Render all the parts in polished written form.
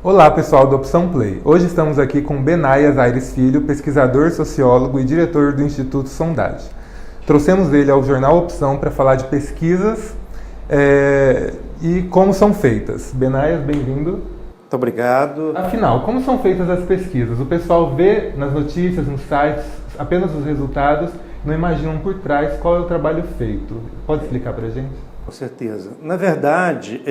Olá pessoal do Opção Play, hoje estamos aqui com Benaias Aires Filho, pesquisador, sociólogo e diretor do Instituto Sondagem. Trouxemos ele ao jornal Opção para falar de pesquisas e como são feitas. Benaias, bem-vindo. Muito obrigado. Afinal, como são feitas as pesquisas? O pessoal vê nas notícias, nos sites, apenas os resultados, não imaginam por trás qual é o trabalho feito. Pode explicar para a gente? Com certeza. Na verdade,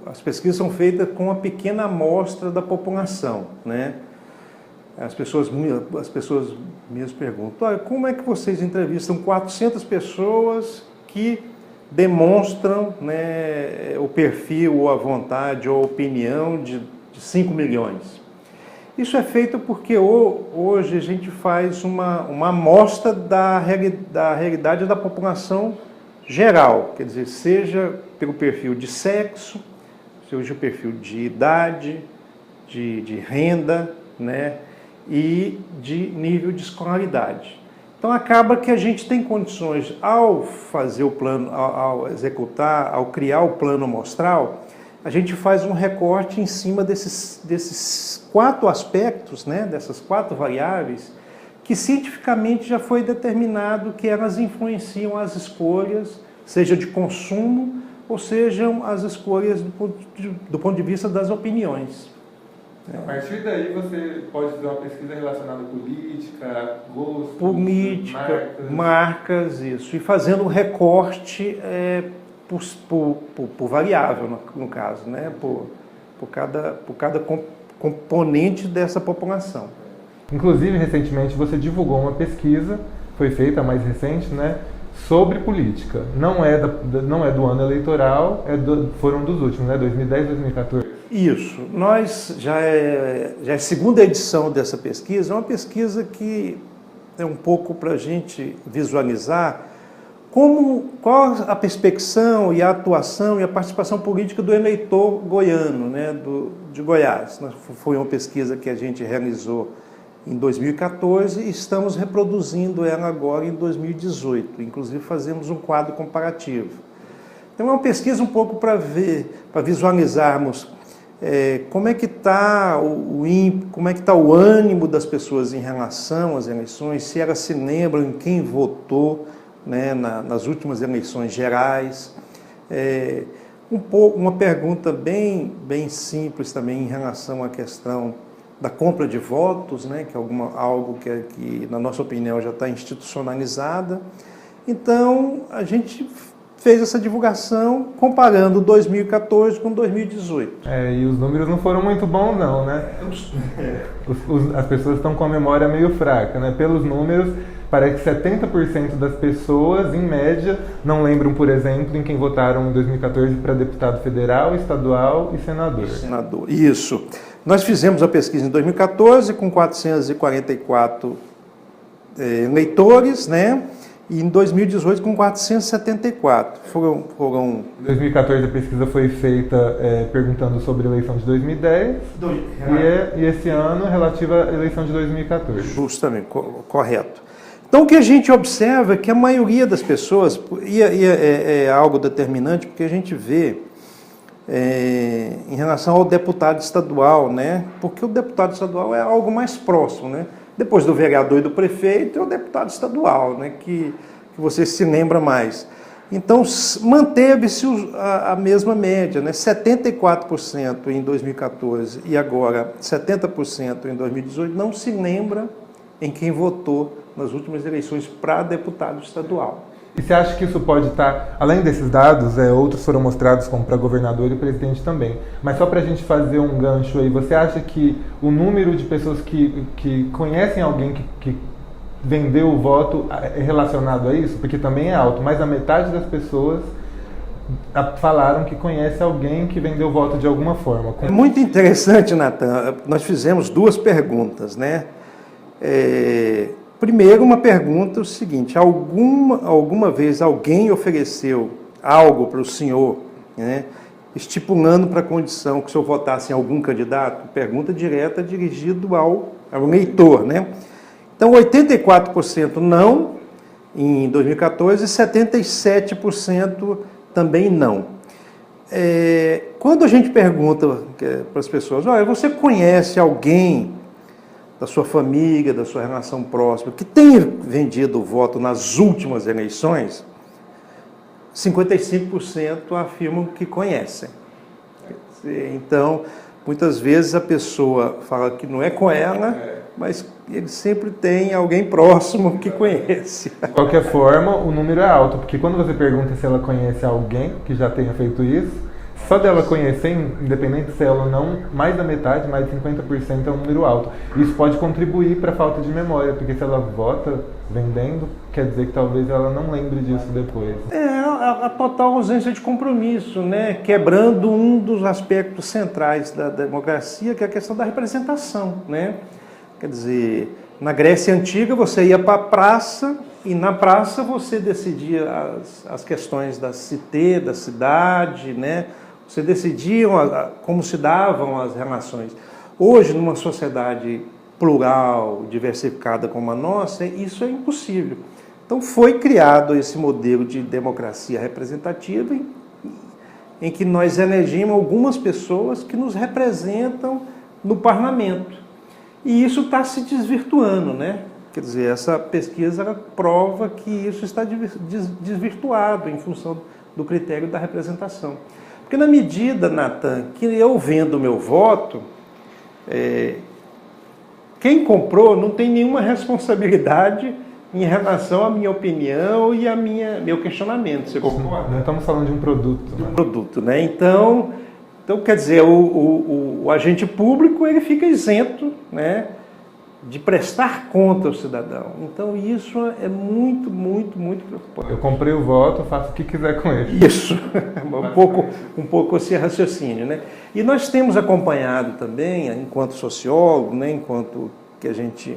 as pesquisas são feitas com uma pequena amostra da população, né? As pessoas mesmo perguntam, como é que vocês entrevistam 400 pessoas que demonstram, né, o perfil, ou a vontade, ou a opinião de 5 milhões? Isso é feito porque hoje a gente faz uma amostra da realidade da população geral, quer dizer, seja pelo perfil de sexo, seja o perfil de idade, de renda, né, e de nível de escolaridade. Então acaba que a gente tem condições, ao fazer o plano, ao executar, ao criar o plano amostral, a gente faz um recorte em cima desses 4 aspectos, né, dessas 4 variáveis, que cientificamente já foi determinado que elas influenciam as escolhas, seja de consumo, ou sejam as escolhas do ponto de vista das opiniões. A partir daí você pode fazer uma pesquisa relacionada à política, gosto, política, marcas, isso. E fazendo um recorte por variável, no caso, né? por cada componente dessa população. Inclusive, recentemente você divulgou uma pesquisa, foi feita a mais recente, né? Sobre política. Não é do ano eleitoral, foram dos últimos, né? 2010 e 2014. Isso. Nós já é a segunda edição dessa pesquisa, é uma pesquisa que é um pouco para a gente visualizar qual a perspecção e a atuação e a participação política do eleitor goiano, né? de Goiás. Foi uma pesquisa que a gente realizou em 2014 e estamos reproduzindo ela agora em 2018. Inclusive fazemos um quadro comparativo. Então é uma pesquisa um pouco para visualizarmos como é que está o ânimo das pessoas em relação às eleições, se elas se lembram em quem votou, né, nas últimas eleições gerais. Uma pergunta bem simples também em relação à questão da compra de votos, né, que é algo que, na nossa opinião, já está institucionalizada. Então, a gente fez essa divulgação comparando 2014 com 2018. E os números não foram muito bons, não, né? As pessoas estão com a memória meio fraca, né? Pelos números, parece que 70% das pessoas, em média, não lembram, por exemplo, em quem votaram em 2014 para deputado federal, estadual e senador. Isso. Nós fizemos a pesquisa em 2014 com 444 eleitores, né? E em 2018 com 474. Em 2014 a pesquisa foi feita perguntando sobre a eleição de 2010 e esse ano relativa à eleição de 2014. Justamente, correto. Então o que a gente observa é que a maioria das pessoas, é algo determinante, porque a gente vê em relação ao deputado estadual, né? Porque o deputado estadual é algo mais próximo, né? Depois do vereador e do prefeito, é o deputado estadual, né? Que você se lembra mais. Então, manteve-se a mesma média, né? 74% em 2014 e agora 70% em 2018 não se lembra em quem votou nas últimas eleições para deputado estadual. E você acha que isso pode estar, além desses dados, outros foram mostrados como para governador e presidente também, mas só para a gente fazer um gancho aí, você acha que o número de pessoas que conhecem alguém que vendeu o voto é relacionado a isso? Porque também é alto, mas a metade das pessoas falaram que conhece alguém que vendeu o voto de alguma forma. É muito interessante, Natan. Nós fizemos 2 perguntas, né? Primeiro, uma pergunta, o seguinte: alguma vez alguém ofereceu algo para o senhor, né, estipulando para a condição que o senhor votasse em algum candidato? Pergunta direta dirigida ao eleitor, né? Então, 84% não em 2014 e 77% também não. quando a gente pergunta para as pessoas, olha, você conhece alguém da sua família, da sua relação próxima, que tenha vendido o voto nas últimas eleições, 55% afirmam que conhecem. Então, muitas vezes a pessoa fala que não é com ela, mas ele sempre tem alguém próximo que conhece. De qualquer forma, o número é alto, porque quando você pergunta se ela conhece alguém que já tenha feito isso, só dela conhecer, independente se ela ou não, mais da metade, mais de 50% é um número alto. Isso pode contribuir para a falta de memória, porque se ela vota vendendo, quer dizer que talvez ela não lembre disso depois. A total ausência de compromisso, né? Quebrando um dos aspectos centrais da democracia, que é a questão da representação, né? Quer dizer, na Grécia Antiga você ia para a praça e na praça você decidia as questões da cité, da cidade, né? Você decidia como se davam as relações. Hoje, numa sociedade plural, diversificada como a nossa, isso é impossível. Então foi criado esse modelo de democracia representativa em que nós elegemos algumas pessoas que nos representam no parlamento. E isso está se desvirtuando, né? Quer dizer, essa pesquisa prova que isso está desvirtuado em função do critério da representação. Porque na medida, Natan, que eu vendo o meu voto, quem comprou não tem nenhuma responsabilidade em relação à minha opinião e meu questionamento. Você concorda? Não estamos falando de um produto. De um produto, né? Então, quer dizer, o agente público ele fica isento, né, de prestar conta ao cidadão. Então, isso é muito, muito, muito preocupante. Eu comprei o voto, faço o que quiser com ele. Isso, um pouco esse raciocínio, né? E nós temos acompanhado também, enquanto sociólogo, né, enquanto que a gente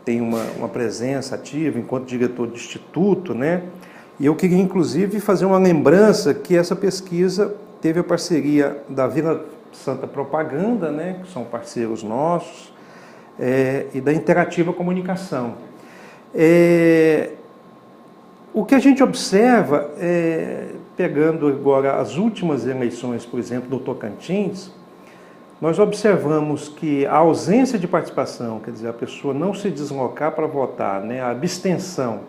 tem uma presença ativa, enquanto diretor de instituto, né? E eu queria, inclusive, fazer uma lembrança que essa pesquisa teve a parceria da Vila Santa Propaganda, né, que são parceiros nossos, e da Interativa Comunicação. O que a gente observa, pegando agora as últimas eleições, por exemplo, do Tocantins, nós observamos que a ausência de participação, quer dizer, a pessoa não se deslocar para votar, né, a abstenção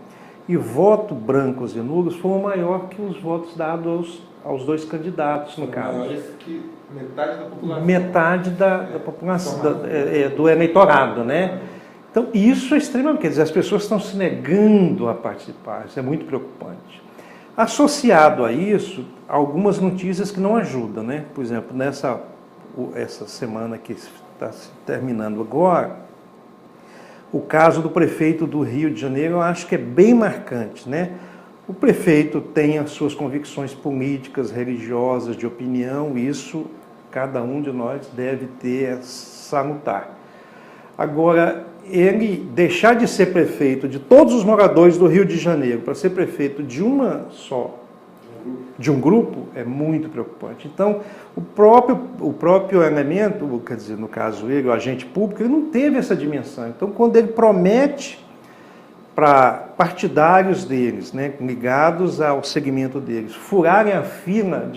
e voto brancos e nulos foram maior que os votos dados aos dois candidatos, no caso. Que metade da população. Metade da população, do eleitorado, né? Então, isso é extremamente... Quer dizer, as pessoas estão se negando a participar, isso é muito preocupante. Associado a isso, algumas notícias que não ajudam, né? Por exemplo, essa semana que está se terminando agora, o caso do prefeito do Rio de Janeiro, eu acho que é bem marcante, né? O prefeito tem as suas convicções políticas, religiosas, de opinião, isso cada um de nós deve ter salutar. Agora, ele deixar de ser prefeito de todos os moradores do Rio de Janeiro para ser prefeito de um grupo, é muito preocupante. Então, o próprio elemento, quer dizer, no caso ele, o agente público, ele não teve essa dimensão. Então, quando ele promete para partidários deles, né, ligados ao segmento deles, furarem a fila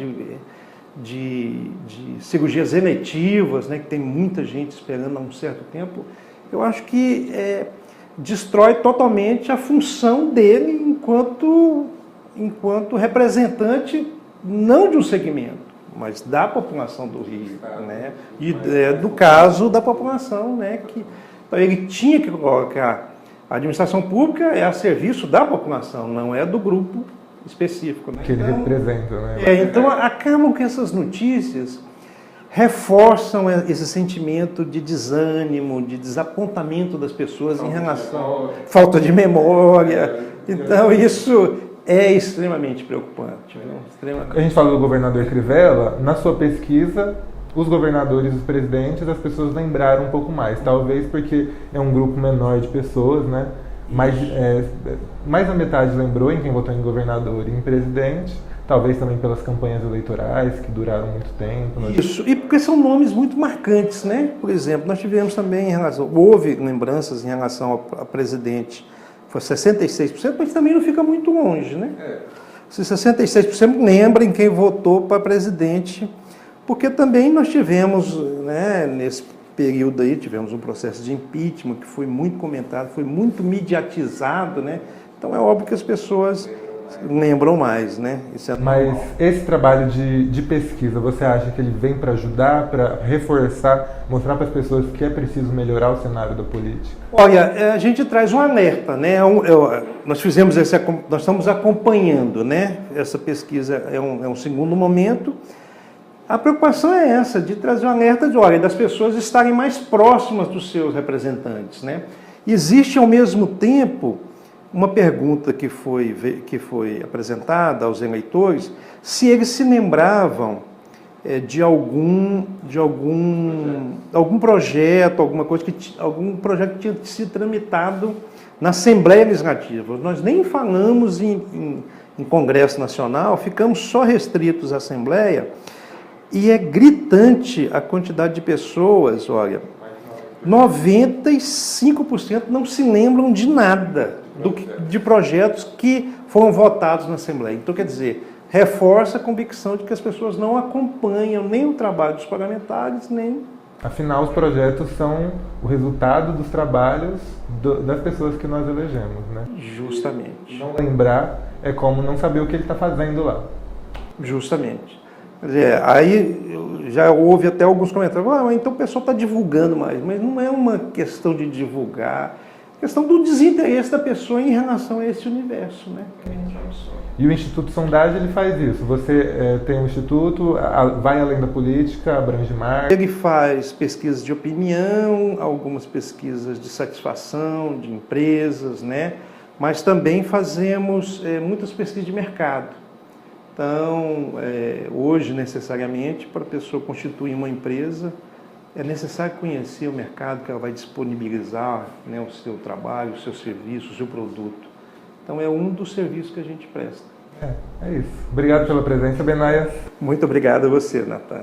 de cirurgias eletivas, né, que tem muita gente esperando há um certo tempo, eu acho que destrói totalmente a função dele enquanto representante, não de um segmento, mas da população do Rio, né, e do caso da população, né, que então, ele tinha que colocar. A administração pública é a serviço da população, não é do grupo específico. Né? Que ele representa, né? Então, acabam que essas notícias reforçam esse sentimento de desânimo, de desapontamento das pessoas em relação à falta de memória. Então, isso é extremamente preocupante. A gente falou do governador Crivella, na sua pesquisa, os governadores e os presidentes, as pessoas lembraram um pouco mais. Talvez porque é um grupo menor de pessoas, né? Mais da metade lembrou em quem votou em governador e em presidente. Talvez também pelas campanhas eleitorais, que duraram muito tempo. Isso, e porque são nomes muito marcantes, né? Por exemplo, nós tivemos também houve lembranças em relação ao presidente, foi 66%, mas também não fica muito longe, né? Se 66% lembrem quem votou para presidente, porque também nós tivemos, né, nesse período aí, tivemos um processo de impeachment que foi muito comentado, foi muito mediatizado, né? Então é óbvio que as pessoas lembram mais, né? Isso é normal. Mas esse trabalho de pesquisa, você acha que ele vem para ajudar, para reforçar, mostrar para as pessoas que é preciso melhorar o cenário da política? Olha, a gente traz um alerta, né? Nós estamos acompanhando, né? Essa pesquisa é um segundo momento. A preocupação é essa, de trazer um alerta das pessoas estarem mais próximas dos seus representantes, né? Existe, ao mesmo tempo, uma pergunta que foi apresentada aos eleitores, se eles se lembravam de algum projeto, algum projeto que tinha sido tramitado na Assembleia Legislativa. Nós nem falamos em Congresso Nacional, ficamos só restritos à Assembleia, e é gritante a quantidade de pessoas, olha, 95% não se lembram de nada de projetos que foram votados na Assembleia. Então, quer dizer, reforça a convicção de que as pessoas não acompanham nem o trabalho dos parlamentares, nem... Afinal, os projetos são o resultado dos trabalhos das pessoas que nós elegemos, né? Justamente. Não lembrar é como não saber o que ele está fazendo lá. Justamente. Quer dizer, aí já houve até alguns comentários, então o pessoal está divulgando mais, mas não é uma questão de divulgar, é questão do desinteresse da pessoa em relação a esse universo, né? E o Instituto Sondagem, ele faz isso? Você tem um instituto, vai além da política, abrange mais? Ele faz pesquisas de opinião, algumas pesquisas de satisfação de empresas, né? Mas também fazemos muitas pesquisas de mercado. Então, hoje, necessariamente, para a pessoa constituir uma empresa, é necessário conhecer o mercado que ela vai disponibilizar, né, o seu trabalho, o seu serviço, o seu produto. Então, é um dos serviços que a gente presta. É isso. Obrigado pela presença, Benaias. Muito obrigado a você, Natan.